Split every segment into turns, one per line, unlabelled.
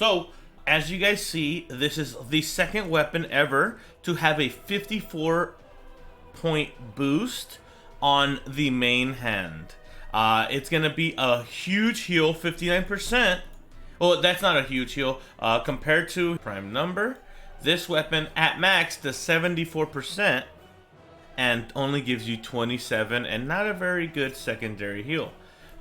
So, as you guys see, this is the second weapon ever to have a 54-point boost on the main hand. It's going to be a huge heal, 59%. Well, that's not a huge heal. Compared to prime number, this weapon at max does 74% and only gives you 27 and not a very good secondary heal.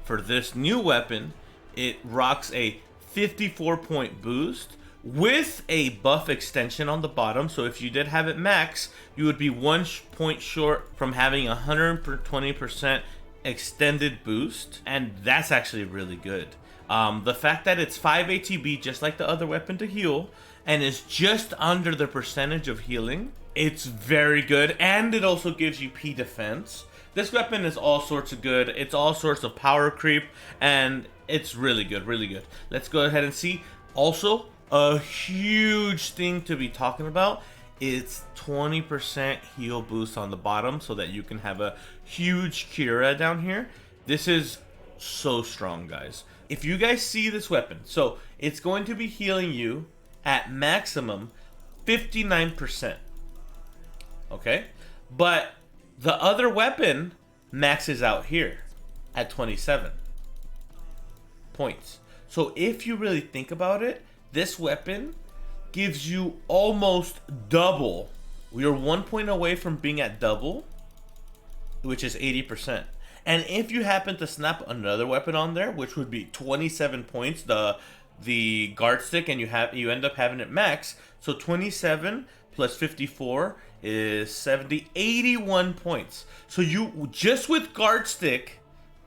For this new weapon, it rocks a 54-point boost with a buff extension on the bottom. So if you did have it max, you would be 1 point short from having 120% extended boost, and that's actually really good. The fact that it's 5 ATB just like the other weapon to heal and is just under the percentage of healing, it's very good, and it also gives you P defense. This weapon is all sorts of good. It's all sorts of power creep, and it's really good, really good. Let's go ahead and see. Also, a huge thing to be talking about, it's 20% heal boost on the bottom so that you can have a huge Kira down here. This is so strong, guys. If you guys see this weapon, so it's going to be healing you at maximum 59%. Okay? But the other weapon maxes out here at 27 points. So if you really think about it, this weapon gives you almost double. You're 1 point away from being at double, which is 80%. And if you happen to snap another weapon on there, which would be 27 points, the guard stick, and you end up having it max. So 27 plus 54 is 70, 81 points. So you just with guard stick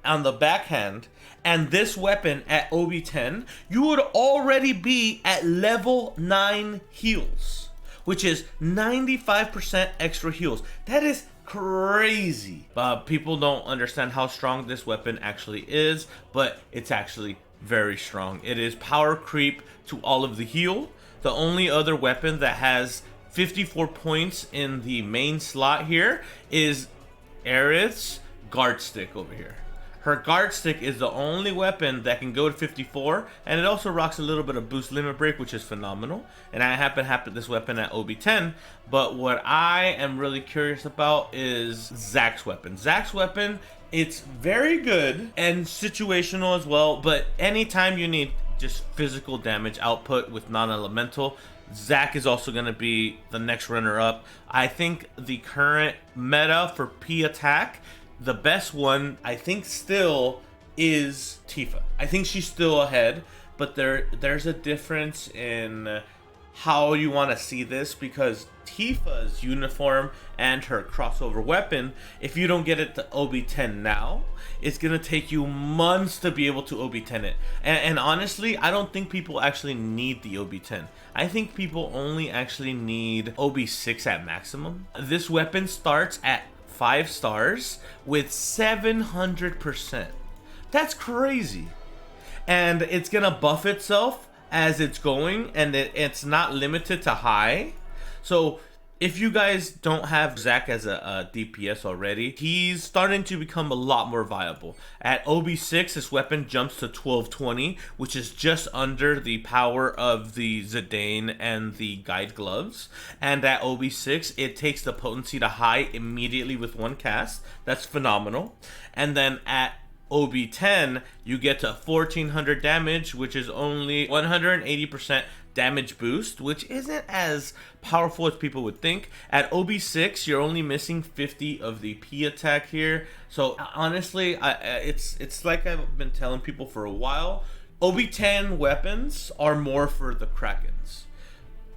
on the backhand and this weapon at OB10, you would already be at level 9 heals, which is 95% extra heals. That is crazy. People don't understand how strong this weapon actually is, but it's actually very strong. It is power creep to all of the heal. The only other weapon that has 54 points in the main slot here is Aerith's guard stick over here. Her guard stick is the only weapon that can go to 54, and it also rocks a little bit of boost limit break, which is phenomenal. And I happen to have this weapon at OB10, but what I am really curious about is Zacks' weapon. Zacks' weapon, it's very good and situational as well, but anytime you need just physical damage output with non-elemental, Zack is also going to be the next runner-up. I think the current meta for P attack, the best one, I think still is Tifa. I think she's still ahead, but there's a difference in how you want to see this, because Tifa's uniform and her crossover weapon, if you don't get it to OB10 now, it's going to take you months to be able to OB10 it. And honestly, I don't think people actually need the OB10. I think people only actually need OB6 at maximum. This weapon starts at 5 stars with 700%. That's crazy. And it's gonna buff itself as it's going, and it's not limited to high. So if you guys don't have Zack as a DPS already, he's starting to become a lot more viable. At OB6, this weapon jumps to 1220, which is just under the power of the Zidane and the Guide Gloves. And at OB6, it takes the potency to high immediately with one cast. That's phenomenal. And then at OB10, you get to 1400 damage, which is only 180% damage boost, which isn't as powerful as people would think. At OB6, you're only missing 50 of the P attack here. So honestly, it's like I've been telling people for a while, OB10 weapons are more for the Krakens.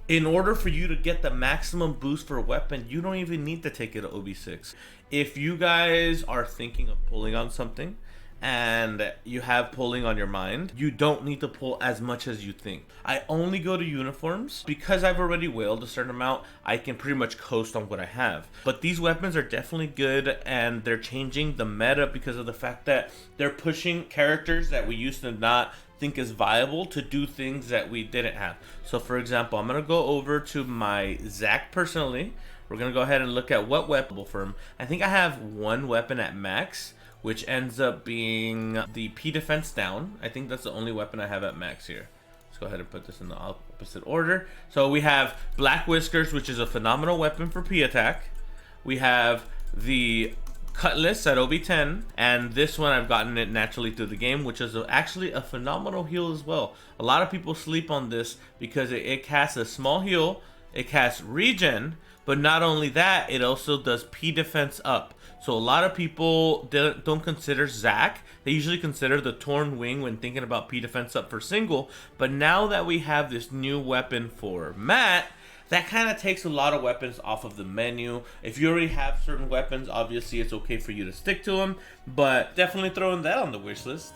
In order for you to get the maximum boost for a weapon, you don't even need to take it to OB6. If you guys are thinking of pulling on something, and you have pulling on your mind, you don't need to pull as much as you think. I only go to uniforms because I've already whaled a certain amount. I can pretty much coast on what I have. But these weapons are definitely good, and they're changing the meta because of the fact that they're pushing characters that we used to not think is viable to do things that we didn't have. So for example, I'm gonna go over to my Zack personally. We're gonna go ahead and look at what weapon for him. I think I have one weapon at max, which ends up being the P defense down. I think that's the only weapon I have at max here. Let's go ahead and put this in the opposite order. So we have Black Whiskers, which is a phenomenal weapon for P attack. We have the Cutlass at OB10, and this one I've gotten it naturally through the game, which is actually a phenomenal heal as well. A lot of people sleep on this because it casts a small heal, it casts regen, but not only that, it also does P defense up. So a lot of people don't consider Zack. They usually consider the Torn Wing when thinking about P defense up for single, but now that we have this new weapon for Matt, that kind of takes a lot of weapons off of the menu. If you already have certain weapons, obviously it's okay for you to stick to them, but definitely throwing that on the wish list.